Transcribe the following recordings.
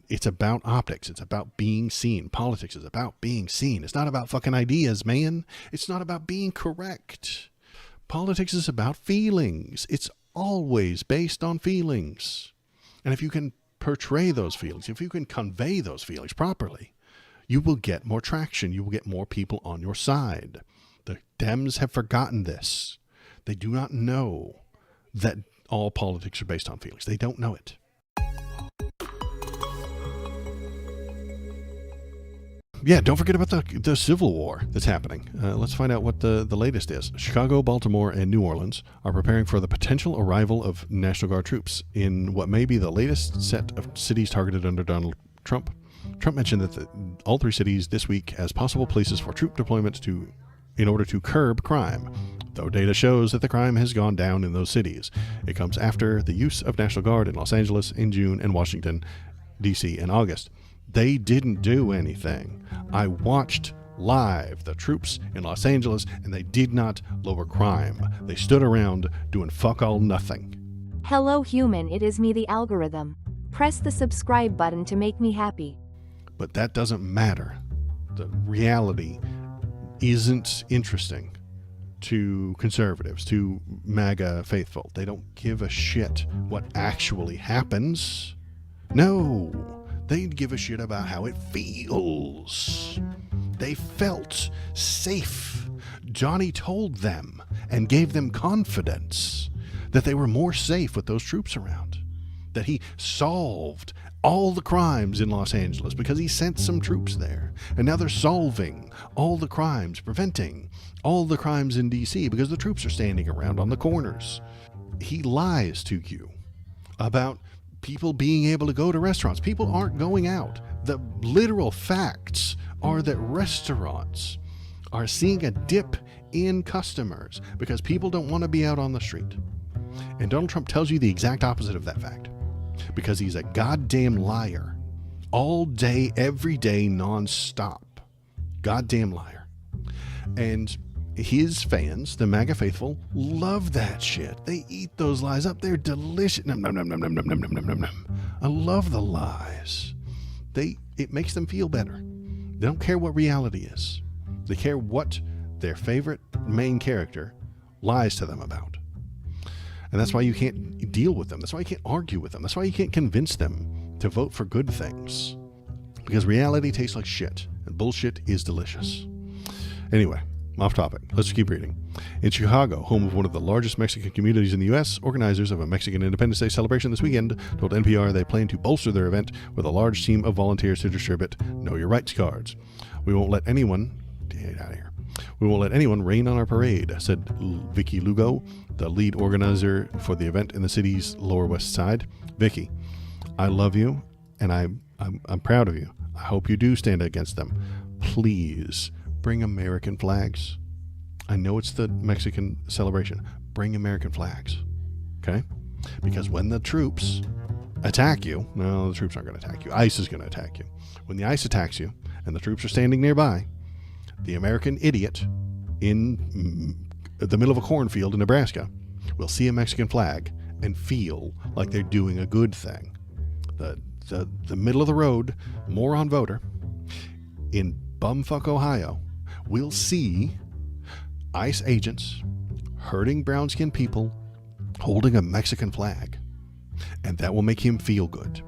It's about optics. It's about being seen. Politics is about being seen. It's not about fucking ideas, man. It's not about being correct. Politics is about feelings. It's always based on feelings. And if you can portray those feelings, if you can convey those feelings properly, you will get more traction. You will get more people on your side. The Dems have forgotten this. They do not know that all politics are based on feelings. They don't know it. Yeah, don't forget about the Civil War that's happening. Let's find out what the latest is. Chicago, Baltimore, and New Orleans are preparing for the potential arrival of National Guard troops in what may be the latest set of cities targeted under Donald Trump. Trump mentioned that all three cities this week as possible places for troop deployments in order to curb crime, though data shows that the crime has gone down in those cities. It comes after the use of National Guard in Los Angeles in June and Washington, D.C. in August. They didn't do anything. I watched live the troops in Los Angeles, and they did not lower crime. They stood around doing fuck all nothing. Hello human, it is me, the algorithm. Press the subscribe button to make me happy. But that doesn't matter. The reality isn't interesting to conservatives, to MAGA faithful. They don't give a shit what actually happens. No. They give a shit about how it feels. They felt safe. Johnny told them and gave them confidence that they were more safe with those troops around. That he solved all the crimes in Los Angeles because he sent some troops there. And now they're solving all the crimes, preventing all the crimes in D.C. because the troops are standing around on the corners. He lies to you about people being able to go to restaurants. People aren't going out. The literal facts are that restaurants are seeing a dip in customers because people don't want to be out on the street. And Donald Trump tells you the exact opposite of that fact because he's a goddamn liar. All day, every day, nonstop. Goddamn liar. And his fans, the MAGA faithful, love that shit. They eat those lies up. They're delicious. Nom, nom, nom, nom, nom, nom, nom, nom, nom, nom. I love the lies. It makes them feel better. They don't care what reality is. They care what their favorite main character lies to them about. And that's why you can't deal with them. That's why you can't argue with them. That's why you can't convince them to vote for good things. Because reality tastes like shit, and bullshit is delicious. Anyway, off topic. Let's keep reading. In Chicago, home of one of the largest Mexican communities in the U.S., organizers of a Mexican Independence Day celebration this weekend told NPR they plan to bolster their event with a large team of volunteers to distribute Know Your Rights cards. We won't let anyone rain on our parade, said Vicky Lugo, the lead organizer for the event in the city's Lower West Side. Vicky, I love you, and I'm proud of you. I hope you do stand against them. Please bring American flags. I know it's the Mexican celebration. Bring American flags, okay? Because when the troops attack you, no, the troops aren't going to attack you. ICE is going to attack you. When the ICE attacks you and the troops are standing nearby, the American idiot in the middle of a cornfield in Nebraska will see a Mexican flag and feel like they're doing a good thing. The middle of the road moron voter in bumfuck Ohio will see ICE agents hurting brown-skinned people holding a Mexican flag, and that will make him feel good.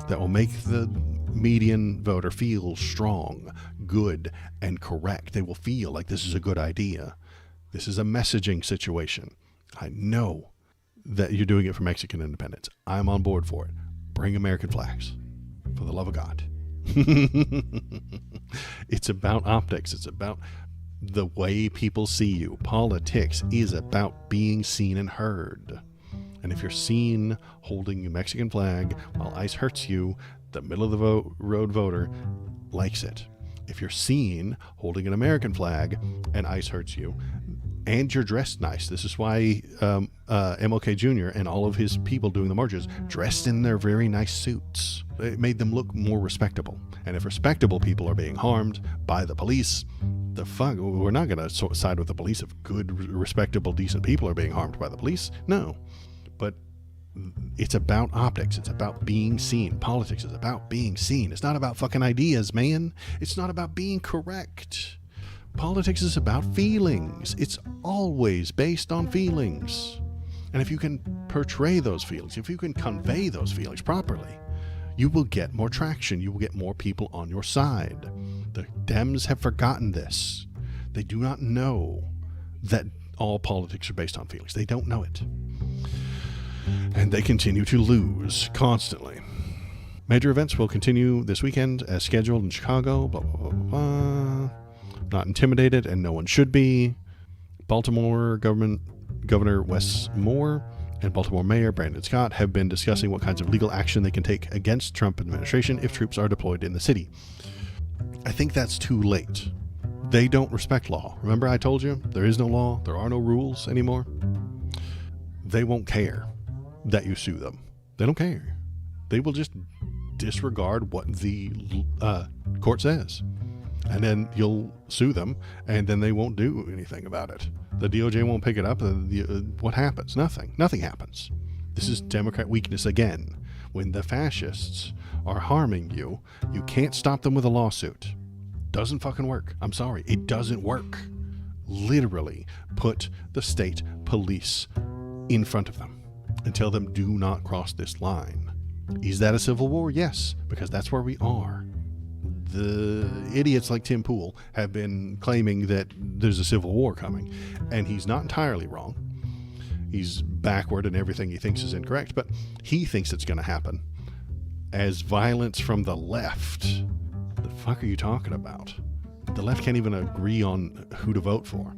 That will make the median voter feel strong, good, and correct. They will feel like this is a good idea. This is a messaging situation. I know that you're doing it for Mexican independence. I'm on board for it. Bring American flags, for the love of God. It's about optics. It's about the way people see you. Politics is about being seen and heard. And if you're seen holding a Mexican flag while ICE hurts you, the middle of the road voter likes it. If you're seen holding an American flag and ICE hurts you, and you're dressed nice. This is why MLK Jr. and all of his people doing the marches dressed in their very nice suits. It made them look more respectable. And if respectable people are being harmed by the police, we're not going to side with the police if good, respectable, decent people are being harmed by the police. No. But It's about optics. It's about being seen. Politics is about being seen. It's not about fucking ideas, man. It's not about being correct. Politics is about feelings. It's always based on feelings. And if you can portray those feelings, if you can convey those feelings properly, you will get more traction. You will get more people on your side. The Dems have forgotten this. They do not know that all politics are based on feelings. They don't know it. And they continue to lose constantly. Major events will continue this weekend as scheduled in Chicago. Blah, blah, blah, blah. Not intimidated, and no one should be. Baltimore Governor Wes Moore and Baltimore Mayor Brandon Scott have been discussing what kinds of legal action they can take against Trump administration if troops are deployed in the city. I think that's too late. They don't respect law. Remember I told you there is no law, there are no rules anymore? They won't care that you sue them. They don't care. They will just disregard what the court says. And then you'll sue them, and then they won't do anything about it. The DOJ won't pick it up. What happens? Nothing. Nothing happens. This is Democrat weakness again. When the fascists are harming you, you can't stop them with a lawsuit. Doesn't fucking work. I'm sorry. It doesn't work. Literally put the state police in front of them and tell them, do not cross this line. Is that a civil war? Yes, because that's where we are. The idiots like Tim Pool have been claiming that there's a civil war coming, and he's not entirely wrong. He's backward in everything he thinks is incorrect, but he thinks it's going to happen. As violence from the left, the fuck are you talking about? The left can't even agree on who to vote for.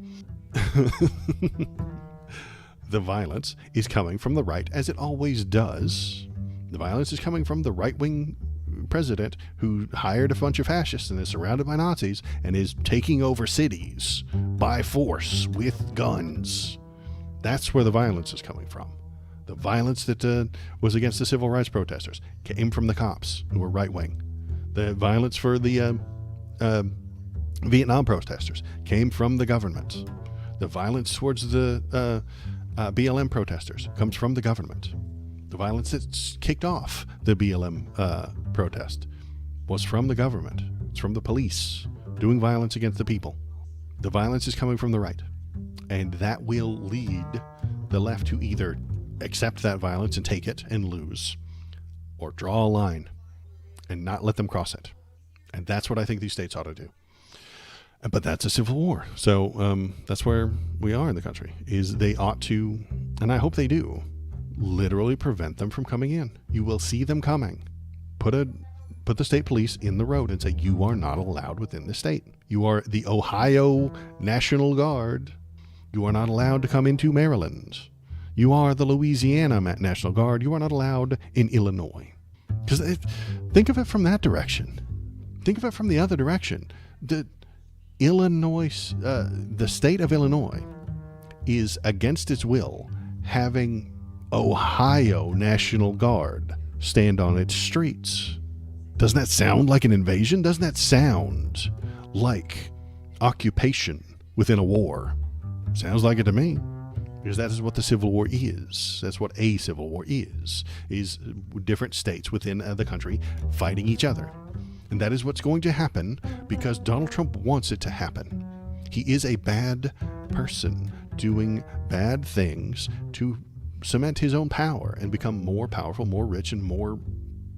The violence is coming from the right, as it always does. The violence is coming from the right-wing president who hired a bunch of fascists and is surrounded by Nazis and is taking over cities by force with guns. That's where the violence is coming from. The violence that was against the civil rights protesters came from the cops who were right-wing. The violence for the Vietnam protesters came from the government. The violence towards the BLM protesters comes from the government. The violence that kicked off the BLM protest was from the government. It's from the police doing violence against the people. The violence is coming from the right. And that will lead the left to either accept that violence and take it and lose, or draw a line and not let them cross it. And that's what I think these states ought to do. But that's a civil war. So that's where we are in the country, is they ought to, and I hope they do, literally prevent them from coming in. You will see them coming. Put the state police in the road and say, you are not allowed within the state. You are the Ohio National Guard. You are not allowed to come into Maryland. You are the Louisiana National Guard. You are not allowed in Illinois. Because think of it from that direction. Think of it from the other direction. The state of Illinois is against its will having Ohio National Guard stand on its streets. Doesn't that sound like an invasion? Doesn't that sound like occupation within a war? Sounds like it to me. Because that is what the Civil War is. That's what a Civil War is different states within the country fighting each other. And that is what's going to happen because Donald Trump wants it to happen. He is a bad person doing bad things to cement his own power and become more powerful, more rich, and more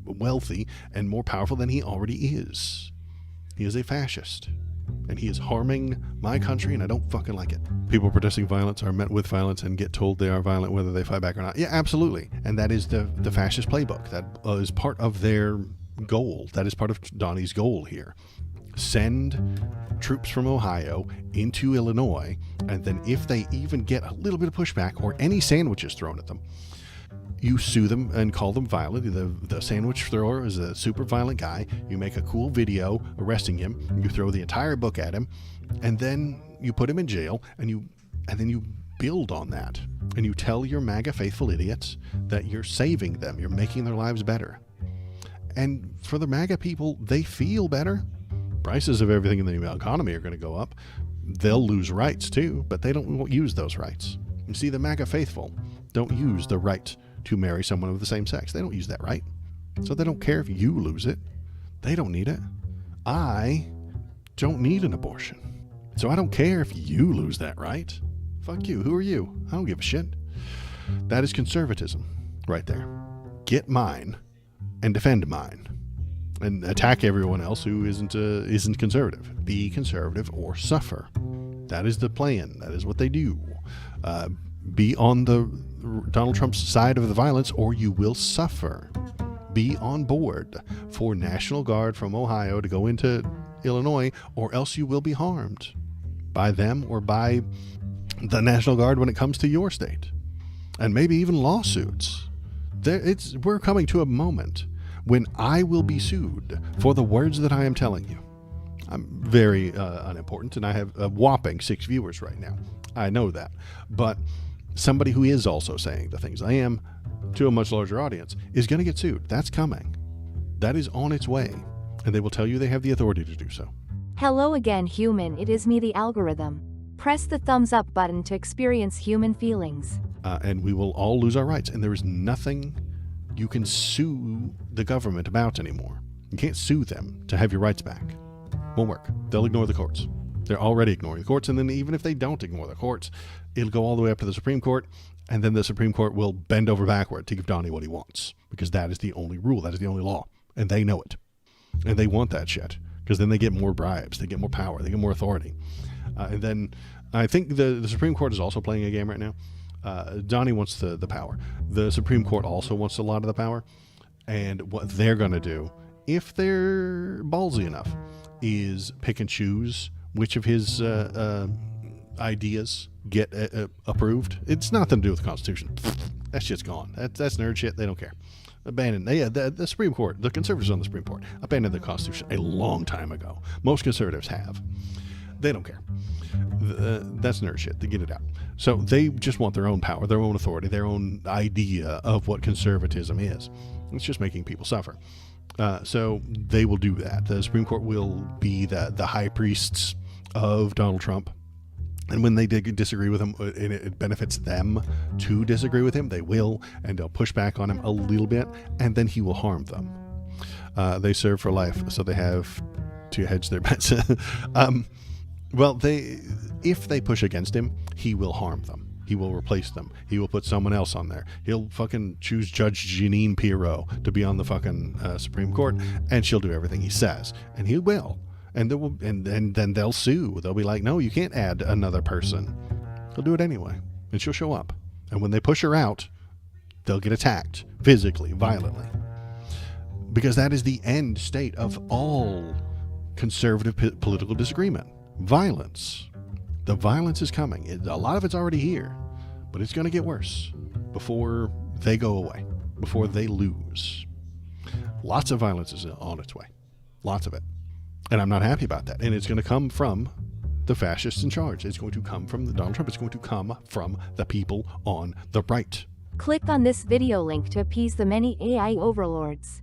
wealthy, and more powerful than he already is. He is a fascist. And he is harming my country, and I don't fucking like it. People protesting violence are met with violence and get told they are violent whether they fight back or not. Yeah, absolutely. And that is the fascist playbook. That is part of their goal. That is part of Donnie's goal here. Send troops from Ohio into Illinois, and then if they even get a little bit of pushback or any sandwiches thrown at them, you sue them and call them violent. The sandwich thrower is a super violent guy. You make a cool video arresting him. You throw the entire book at him, and then you put him in jail, and then you build on that. And you tell your MAGA faithful idiots that you're saving them. You're making their lives better. And for the MAGA people, they feel better. Prices of everything in the economy are going to go up. They'll lose rights too, but they don't use those rights. You see, the MAGA faithful don't use the right to marry someone of the same sex. They don't use that right. So they don't care if you lose it. They don't need it. I don't need an abortion. So I don't care if you lose that right. Fuck you. Who are you? I don't give a shit. That is conservatism right there. Get mine and defend mine and attack everyone else who isn't conservative. Be conservative or suffer. That is the plan. That is what they do. Be on the Donald Trump's side of the violence or you will suffer. Be on board for National Guard from Ohio to go into Illinois, or else you will be harmed by them or by the National Guard when it comes to your state. And maybe even lawsuits. We're coming to a moment when I will be sued for the words that I am telling you. I'm very unimportant, and I have a whopping 6 viewers right now. I know that. But somebody who is also saying the things I am to a much larger audience is going to get sued. That's coming. That is on its way. And they will tell you they have the authority to do so. Hello again, human. It is me, the algorithm. Press the thumbs up button to experience human feelings. And we will all lose our rights. And there is nothing you can sue the government about anymore. You can't sue them to have your rights back. Won't work. They'll ignore the courts. They're already ignoring the courts. And then even if they don't ignore the courts, it'll go all the way up to the Supreme Court. And then the Supreme Court will bend over backward to give Donnie what he wants. Because that is the only rule. That is the only law. And they know it. And they want that shit. Because then they get more bribes. They get more power. They get more authority. And then I think the Supreme Court is also playing a game right now. Donnie wants the power. The Supreme Court also wants a lot of the power. And what they're going to do, if they're ballsy enough, is pick and choose which of his ideas get approved. It's nothing to do with the Constitution. That shit's gone. That's nerd shit. They don't care. Abandoned. The Supreme Court, the conservatives on the Supreme Court, abandoned the Constitution a long time ago. Most conservatives have. They don't care. That's nerd shit. They get it out. So they just want their own power, their own authority, their own idea of what conservatism is. It's just making people suffer. So they will do that. The Supreme Court will be the high priests of Donald Trump. And when they disagree with him, and it benefits them to disagree with him, they will, and they'll push back on him a little bit, and then he will harm them. They serve for life, so they have to hedge their bets. Well, if they push against him, he will harm them. He will replace them. He will put someone else on there. He'll fucking choose Judge Jeanine Pirro to be on the fucking Supreme Court, and she'll do everything he says, and he will. And then they'll sue. They'll be like, no, you can't add another person. He'll do it anyway, and she'll show up. And when they push her out, they'll get attacked physically, violently, because that is the end state of all conservative political disagreement. Violence. The violence is coming. A lot of it's already here, but it's going to get worse before they go away, before they lose. Lots of violence is on its way. Lots of it. And I'm not happy about that. And it's going to come from the fascists in charge. It's going to come from Donald Trump. It's going to come from the people on the right. Click on this video link to appease the many AI overlords.